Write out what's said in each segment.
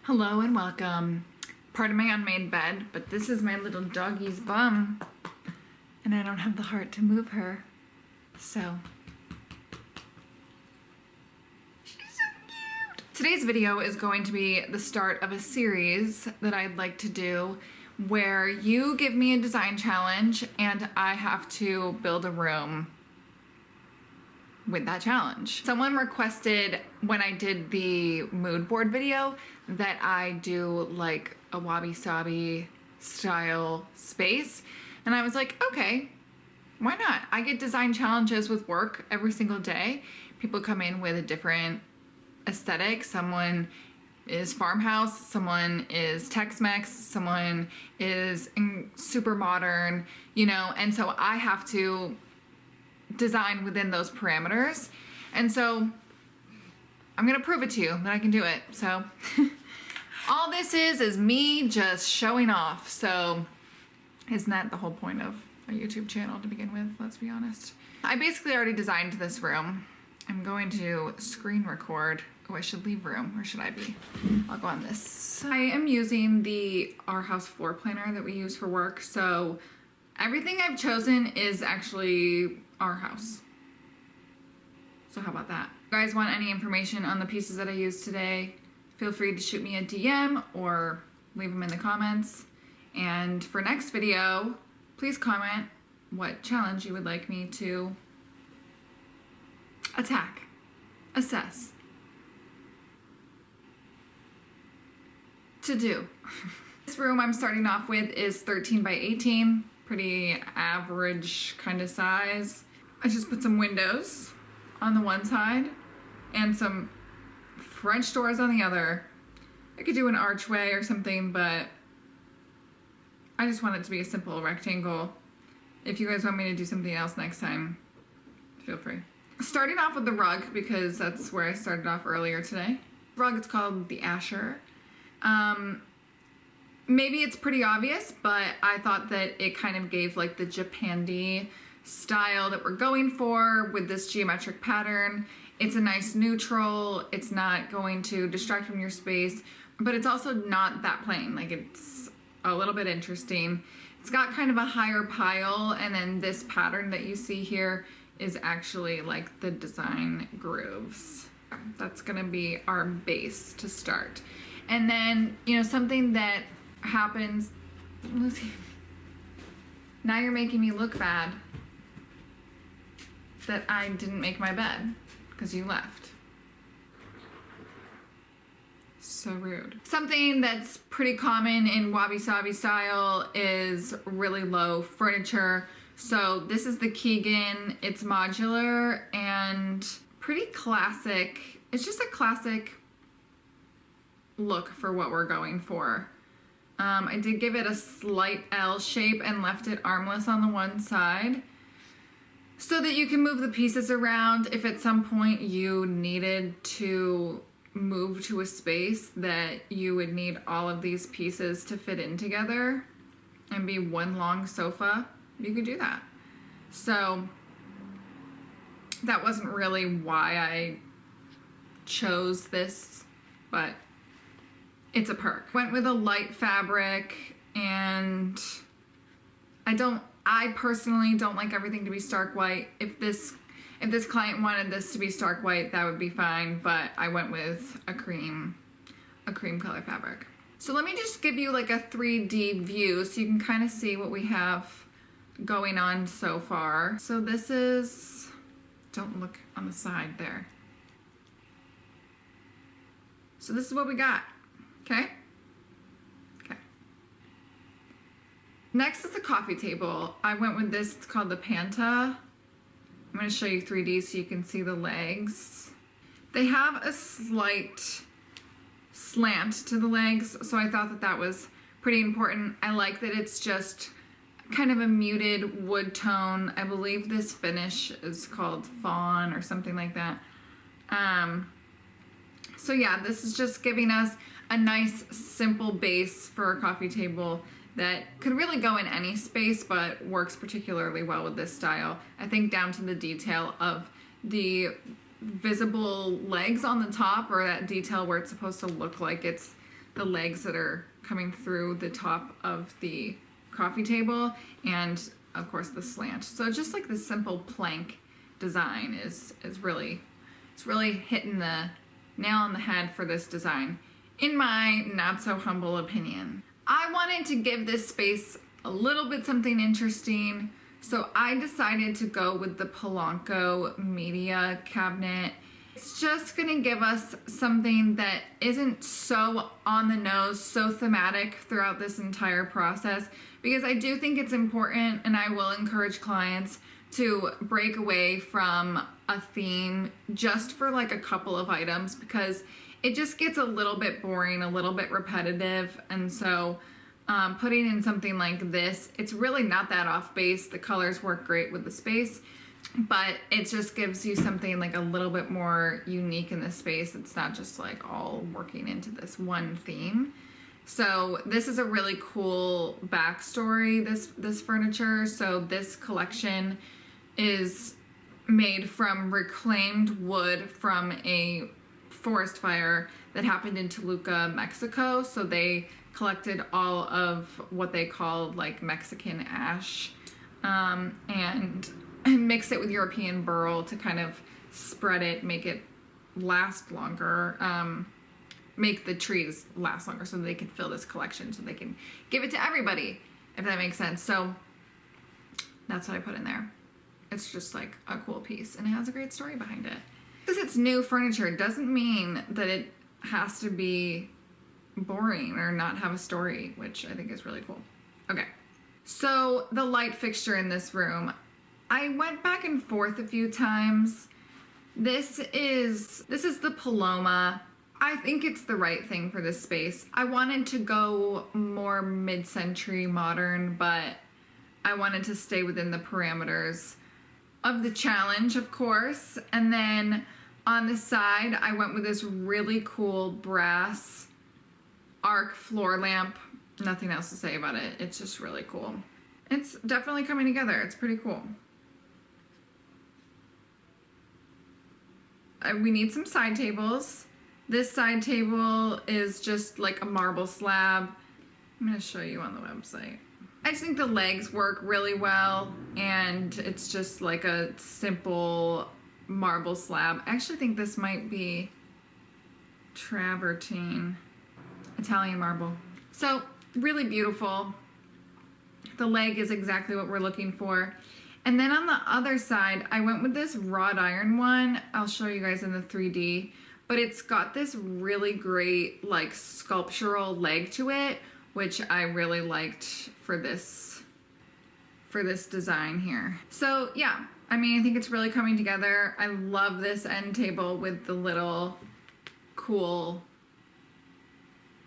Hello and welcome. Pardon my unmade bed, but this is my little doggy's bum, and I don't have the heart to move her, so she's so cute. Today's video is going to be the start of a series that I'd like to do where you give me a design challenge and I have to build a room with that challenge. Someone requested when I did the mood board video that I do like a wabi sabi style space, and I was like, okay, why not? I get design challenges with work every single day. People come in with a different aesthetic. Someone is farmhouse, someone is Tex-Mex, someone is super modern, you know, and so I have to design within those parameters. And so I'm gonna prove it to you that I can do it. So all this is me just showing off. So isn't that the whole point of a YouTube channel to begin with? Let's be honest. I basically already designed this room. I'm going to screen record. Oh, I should leave room. Where should I be? I'll go on this. I am using the Arhaus floor planner that we use for work. So everything I've chosen is actually Arhaus. So how about that? If you guys want any information on the pieces that I used today, feel free to shoot me a DM or leave them in the comments. And for next video, please comment what challenge you would like me to attack, assess, to do. This room I'm starting off with is 13 by 18, pretty average kind of size. I just put some windows on the one side and some French doors on the other. I could do an archway or something, but I just want it to be a simple rectangle. If you guys want me to do something else next time, feel free. Starting off with the rug, because that's where I started off earlier today. Rug, it's called the Asher. Maybe it's pretty obvious, but I thought that it kind of gave like the Japandi style that we're going for with this geometric pattern. It's a nice neutral. It's not going to distract from your space, but it's also not that plain. Like, it's a little bit interesting. It's got kind of a higher pile, and then this pattern that you see here is actually like the design grooves. That's gonna be our base to start. And then, you know, something that happens, Lucy, now you're making me look bad that I didn't make my bed because you left. So rude. Something that's pretty common in wabi sabi style is really low furniture. So this is the Keegan. It's modular and pretty classic. It's just a classic look for what we're going for. I did give it a slight L shape and left it armless on the one side so that you can move the pieces around if at some point you needed to move to a space that you would need all of these pieces to fit in together and be one long sofa. You could do that. So that wasn't really why I chose this, but it's a perk. Went with a light fabric, and I personally don't like everything to be stark white. If this client wanted this to be stark white, that would be fine, but I went with a cream color fabric. So let me just give you like a 3D view so you can kind of see what we have going on so far. So this is, don't look on the side there. So this is what we got, okay? Okay. Next is the coffee table. I went with this, it's called the Panta. I'm gonna show you 3D so you can see the legs. They have a slight slant to the legs, so I thought that that was pretty important. I like that it's just kind of a muted wood tone. I believe this finish is called fawn or something like that. So yeah, this is just giving us a nice simple base for a coffee table that could really go in any space but works particularly well with this style. I think down to the detail of the visible legs on the top, or that detail where it's supposed to look like it's the legs that are coming through the top of the coffee table, and of course the slant. So just like the simple plank design is really, it's really hitting the nail on the head for this design, in my not so humble opinion. I wanted to give this space a little bit something interesting, so I decided to go with the Polanco media cabinet. It's just gonna give us something that isn't so on the nose, so thematic throughout this entire process, because I do think it's important, and I will encourage clients to break away from a theme just for like a couple of items, because it just gets a little bit boring, a little bit repetitive. And so putting in something like this, it's really not that off base. The colors work great with the space, but it just gives you something like a little bit more unique in the space. It's not just like all working into this one theme. So this is a really cool backstory, this furniture. So this collection is made from reclaimed wood from a forest fire that happened in Toluca, Mexico. So they collected all of what they called like Mexican ash and mix it with European burl to kind of spread it, make it last longer, make the trees last longer so they can fill this collection, so they can give it to everybody, if that makes sense. So that's what I put in there. It's just like a cool piece, and it has a great story behind it. Because it's new furniture doesn't mean that it has to be boring or not have a story, which I think is really cool. Okay, so the light fixture in this room, I went back and forth a few times. This is the Paloma. I think it's the right thing for this space. I wanted to go more mid-century modern, but I wanted to stay within the parameters of the challenge, of course. And then on the side, I went with this really cool brass arc floor lamp. Nothing else to say about it. It's just really cool. It's definitely coming together. It's pretty cool. We need some side tables. This side table is just like a marble slab. I'm gonna show you on the website. I just think the legs work really well, and it's just like a simple marble slab. I actually think this might be travertine, Italian marble. So really beautiful. The leg is exactly what we're looking for. And then on the other side, I went with this wrought iron one. I'll show you guys in the 3D, but it's got this really great like sculptural leg to it, which I really liked for this design here. So yeah, I mean, I think it's really coming together. I love this end table with the little cool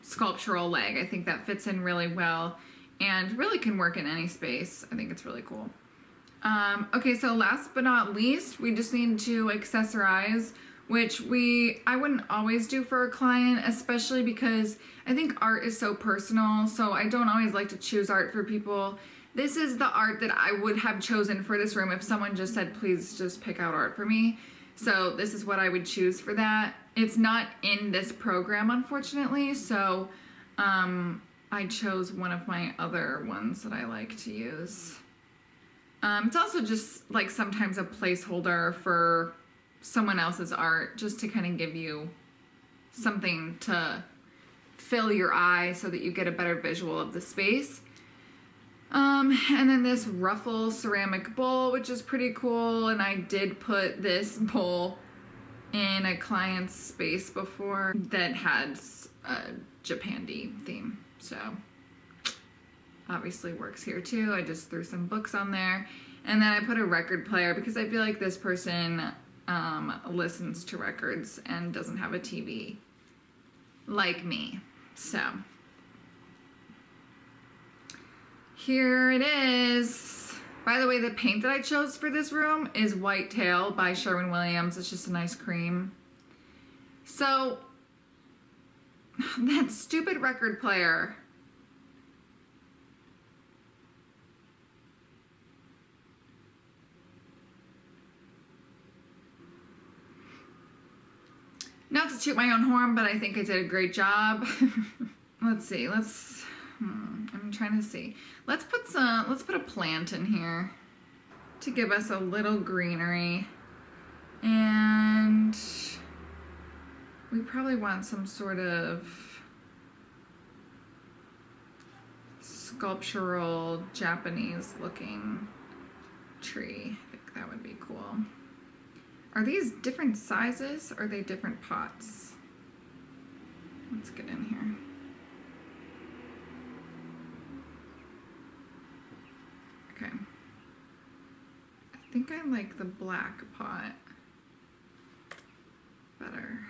sculptural leg. I think that fits in really well and really can work in any space. I think it's really cool. Okay, so last but not least, we just need to accessorize, which I wouldn't always do for a client, especially because I think art is so personal, so I don't always like to choose art for people. This is the art that I would have chosen for this room if someone just said, please just pick out art for me. So this is what I would choose for that. It's not in this program, unfortunately, so I chose one of my other ones that I like to use. It's also just like sometimes a placeholder for someone else's art, just to kind of give you something to fill your eye so that you get a better visual of the space. And then this ruffle ceramic bowl, which is pretty cool, and I did put this bowl in a client's space before that had a Japandi theme, so obviously works here too. I just threw some books on there, and then I put a record player because I feel like this person listens to records and doesn't have a TV like me. So here it is. By the way, the paint that I chose for this room is White Tail by Sherwin-Williams. It's just a nice cream. So that stupid record player. Not to toot my own horn, but I think I did a great job. let's see, I'm trying to see. Let's put a plant in here to give us a little greenery. And we probably want some sort of sculptural Japanese looking tree. I think that would be cool. Are these different sizes or are they different pots? Let's get in here. Okay. I think I like the black pot better.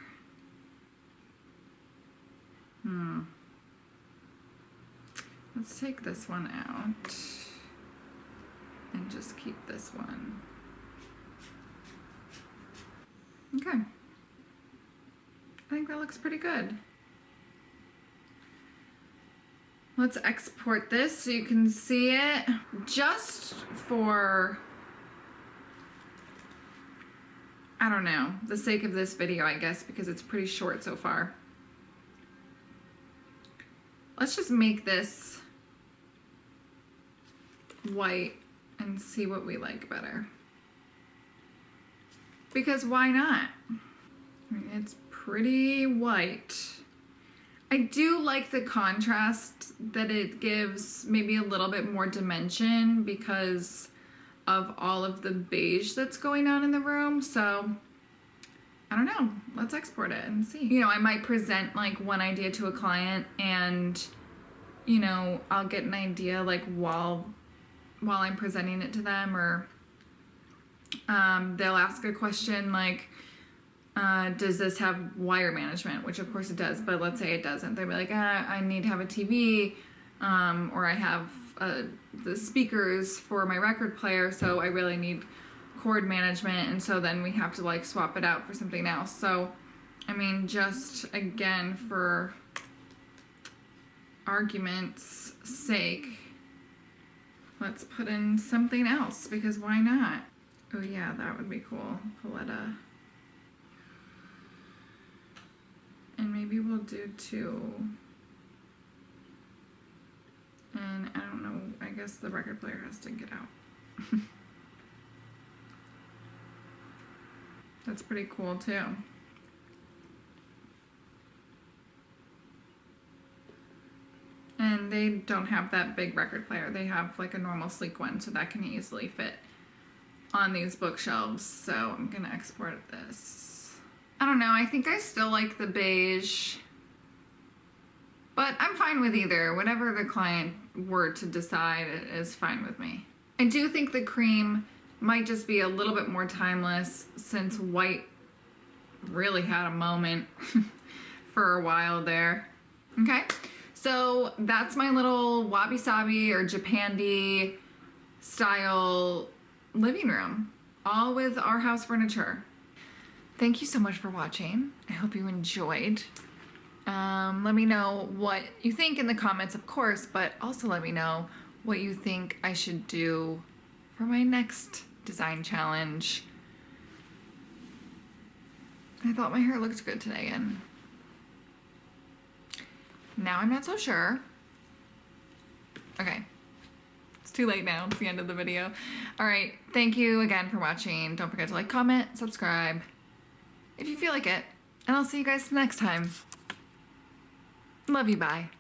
Let's take this one out and just keep this one. Okay. I think that looks pretty good. Let's export this so you can see it. Just for, I don't know, the sake of this video, I guess, because it's pretty short so far. Let's just make this white and see what we like better. Because why not? I mean, it's pretty white. I do like the contrast that it gives, maybe a little bit more dimension because of all of the beige that's going on in the room. So I don't know, let's export it and see. You know, I might present like one idea to a client and, you know, I'll get an idea like while I'm presenting it to them, or they'll ask a question like, does this have wire management? Which of course it does, but let's say it doesn't. They'll be like, I need to have a TV, or I have the speakers for my record player, so I really need cord management, and so then we have to like swap it out for something else. So, I mean, just again, for argument's sake, let's put in something else, because why not? Oh yeah, that would be cool. Paletta. And maybe we'll do 2. And I don't know, I guess the record player has to get out. That's pretty cool too. And they don't have that big record player. They have like a normal sleek one, so that can easily fit on these bookshelves. So I'm gonna export this. I don't know, I think I still like the beige, but I'm fine with either. Whatever the client were to decide is fine with me. I do think the cream might just be a little bit more timeless, since white really had a moment for a while there. Okay, so that's my little wabi sabi or Japandi style living room, all with Arhaus furniture. Thank you so much for watching. I hope you enjoyed. Let me know what you think in the comments, of course, but also let me know what you think I should do for my next design challenge. I thought my hair looked good today, and now I'm not so sure. Okay, it's too late now. It's the end of the video. All right, thank you again for watching. Don't forget to like, comment, subscribe if you feel like it, and I'll see you guys next time. Love you, bye.